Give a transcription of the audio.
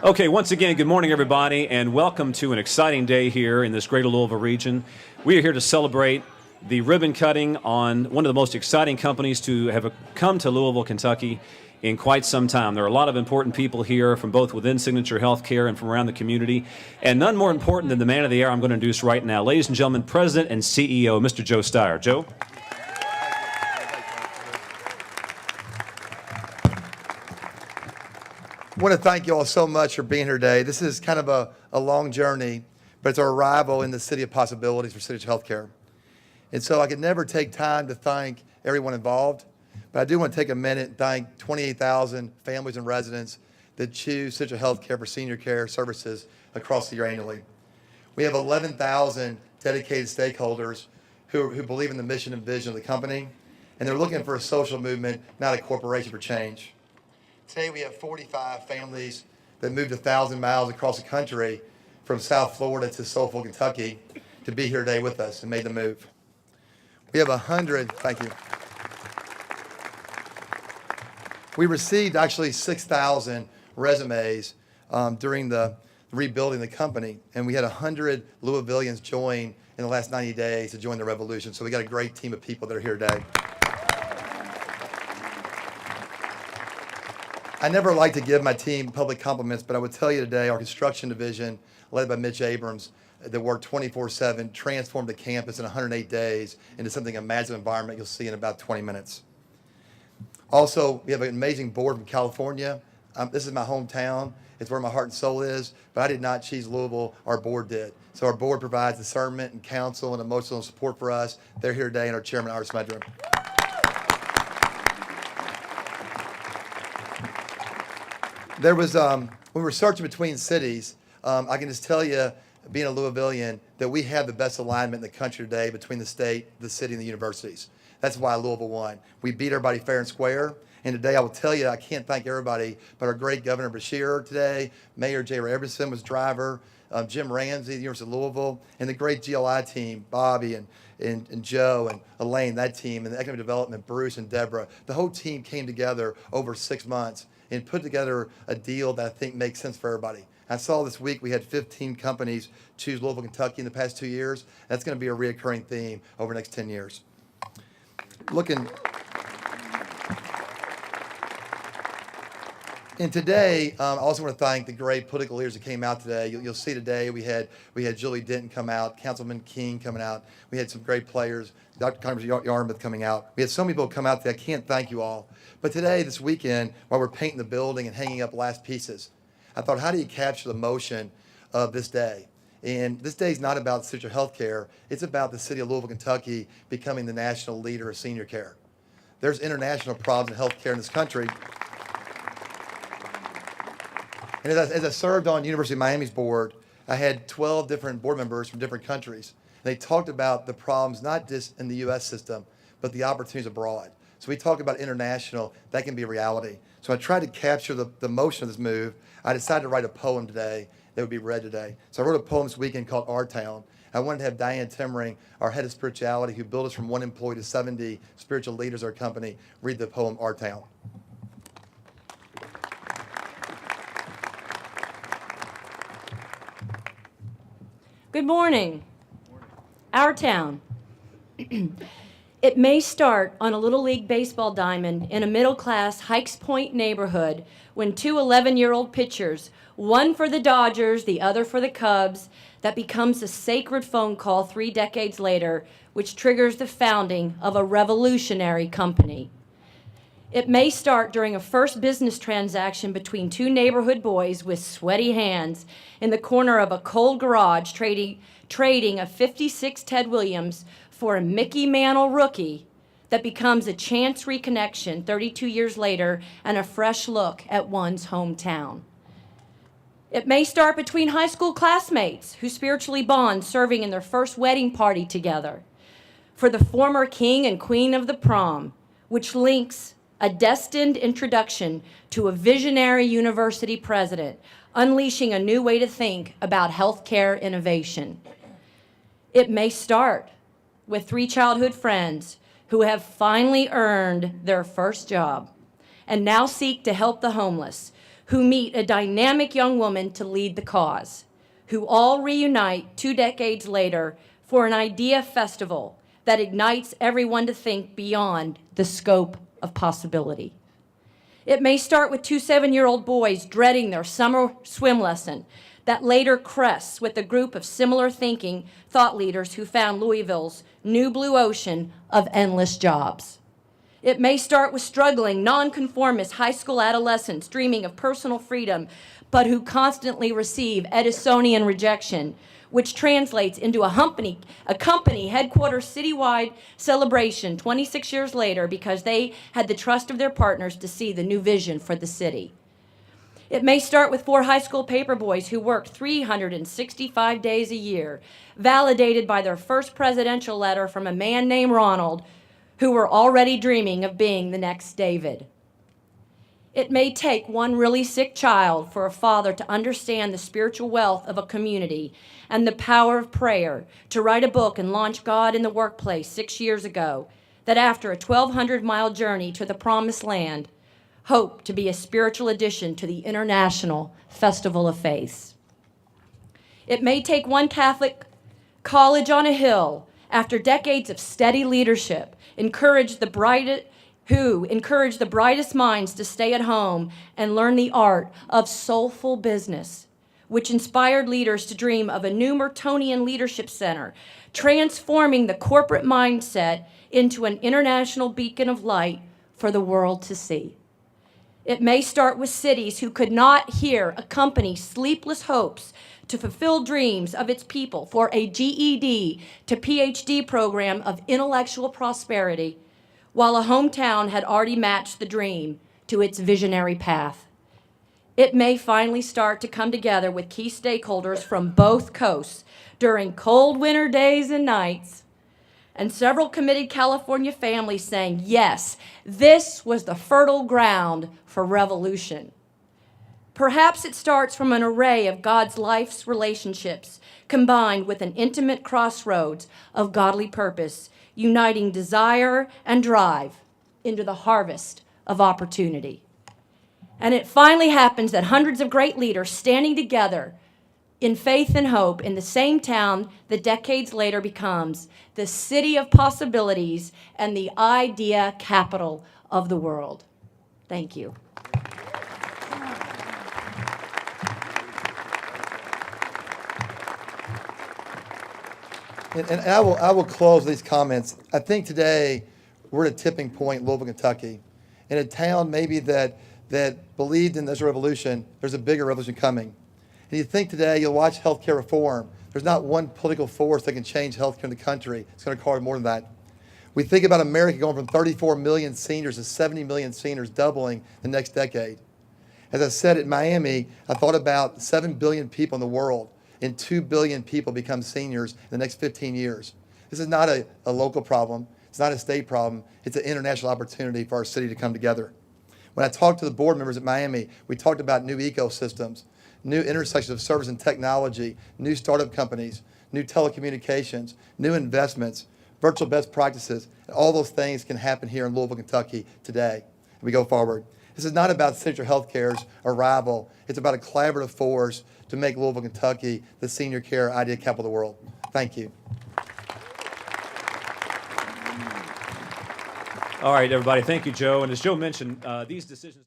Okay, once again, good morning, everybody, and welcome to an exciting day here in this greater Louisville region. We are here to celebrate the ribbon cutting on one of the most exciting companies to have come to Louisville, Kentucky in quite some time. There are a lot of important people here from both within Signature HealthCARE and from around the community, and none more important than the man of the hour I'm going to introduce right now. Ladies and gentlemen, President and CEO, Mr. Joe Steier. Joe? I want to thank you all so much for being here today. This is kind of a long journey, but it's our arrival in the city of possibilities for Signature HealthCARE. And so I could never take time to thank everyone involved, but I do want to take a minute and thank 28,000 families and residents that choose Signature HealthCARE for senior care services across the year annually. We have 11,000 dedicated stakeholders who believe in the mission and vision of the company, and they're looking for a social movement, not a corporation, for change. Today we have 45 families that moved 1,000 miles across the country from South Florida to Louisville, Kentucky to be here today with us and made the move. We have 100, thank you. We received actually 6,000 resumes during the rebuilding the company, and we had 100 Louisvillians join in the last 90 days to join the revolution. So we got a great team of people that are here today. I never like to give my team public compliments, but I would tell you today our construction division, led by Mitch Abrams, that worked 24/7, transformed the campus in 108 days into something, a magic environment you'll see in about 20 minutes. Also, we have an amazing board from California. This is my hometown. It's where my heart and soul is, but I did not choose Louisville, our board did. So our board provides discernment and counsel and emotional support for us. They're here today, and our chairman, Iris Medra. There was, when we were searching between cities, I can just tell you, being a Louisvillian, that we have the best alignment in the country today between the state, the city, and the universities. That's why Louisville won. We beat everybody fair and square. And today I will tell you, I can't thank everybody, but our great Governor Beshear today, Mayor Jerry Abramson was driver, Jim Ramsey, the University of Louisville, and the great GLI team, Bobby and Joe and Elaine, that team, and the economic development, Bruce and Deborah. The whole team came together over 6 months and put together a deal that I think makes sense for everybody. I saw this week we had 15 companies choose Louisville, Kentucky in the past 2 years. That's going to be a reoccurring theme over the next 10 years. And today, I also want to thank the great political leaders that came out today. You'll see today we had Julie Denton come out, Councilman King coming out. We had some great players, Dr. Congressman Yarmouth coming out. We had so many people come out today. I can't thank you all. But today, this weekend, while we're painting the building and hanging up last pieces, I thought, how do you capture the motion of this day? And this day is not about Signature HealthCARE. It's about the city of Louisville, Kentucky becoming the national leader of senior care. There's international problems in healthcare in this country. And as I served on University of Miami's board, I had 12 different board members from different countries. And they talked about the problems, not just in the U.S. system, but the opportunities abroad. So we talk about international, that can be a reality. So I tried to capture the motion of this move. I decided to write a poem today that would be read today. So I wrote a poem this weekend called Our Town. I wanted to have Dianne Timmering, our head of spirituality, who built us from 1 employee to 70 spiritual leaders of our company, read the poem Our Town. Good morning. Our town. It may start on a Little League baseball diamond in a middle-class Hikes Point neighborhood when 2 11-year-old pitchers, one for the Dodgers, the other for the Cubs, that becomes a sacred phone call 3 decades later, which triggers the founding of a revolutionary company. It may start during a first business transaction between 2 neighborhood boys with sweaty hands in the corner of a cold garage trading a '56 Ted Williams for a Mickey Mantle rookie that becomes a chance reconnection 32 years later and a fresh look at one's hometown. It may start between high school classmates who spiritually bond serving in their first wedding party together. For the former king and queen of the prom, which links a destined introduction to a visionary university president, unleashing a new way to think about healthcare innovation. It may start with 3 childhood friends who have finally earned their first job and now seek to help the homeless, who meet a dynamic young woman to lead the cause, who all reunite 2 decades later for an idea festival that ignites everyone to think beyond the scope of possibility. It may start with 2 7-year-old boys dreading their summer swim lesson that later crests with a group of similar thinking thought leaders who found Louisville's new blue ocean of endless jobs. It may start with struggling, nonconformist high school adolescents dreaming of personal freedom, but who constantly receive Edisonian rejection, which translates into a company headquarters citywide celebration 26 years later because they had the trust of their partners to see the new vision for the city. It may start with 4 high school paper boys who worked 365 days a year, validated by their first presidential letter from a man named Ronald, who were already dreaming of being the next David. It may take one really sick child for a father to understand the spiritual wealth of a community and the power of prayer to write a book and launch God in the Workplace 6 years ago that after a 1,200-mile journey to the Promised Land, hoped to be a spiritual addition to the International Festival of Faiths. It may take one Catholic college on a hill after decades of steady leadership encourage the brightest minds to stay at home and learn the art of soulful business, which inspired leaders to dream of a new Mertonian leadership center, transforming the corporate mindset into an international beacon of light for the world to see. It may start with cities who could not here accompany sleepless hopes to fulfill dreams of its people for a GED to PhD program of intellectual prosperity, while a hometown had already matched the dream to its visionary path. It may finally start to come together with key stakeholders from both coasts during cold winter days and nights, and several committed California families saying, yes, this was the fertile ground for revolution. Perhaps it starts from an array of God's life's relationships combined with an intimate crossroads of godly purpose, uniting desire and drive into the harvest of opportunity. And it finally happens that hundreds of great leaders standing together in faith and hope in the same town that decades later becomes the city of possibilities and the idea capital of the world. Thank you. And I will close these comments. I think today we're at a tipping point in Louisville, Kentucky. In a town maybe that believed in this revolution, there's a bigger revolution coming. And you think today you'll watch healthcare reform. There's not one political force that can change healthcare in the country. It's going to require more than that. We think about America going from 34 million seniors to 70 million seniors, doubling the next decade. As I said at Miami, I thought about 7 billion people in the world, and 2 billion people become seniors in the next 15 years. This is not a local problem. It's not a state problem. It's an international opportunity for our city to come together. When I talked to the board members at Miami, we talked about new ecosystems, new intersections of service and technology, new startup companies, new telecommunications, new investments, virtual best practices. And all those things can happen here in Louisville, Kentucky today. And we go forward. This is not about Signature Healthcare's arrival. It's about a collaborative force to make Louisville, Kentucky the senior care idea capital of the world. Thank you. All right, everybody. Thank you, Joe. And as Joe mentioned, these decisions...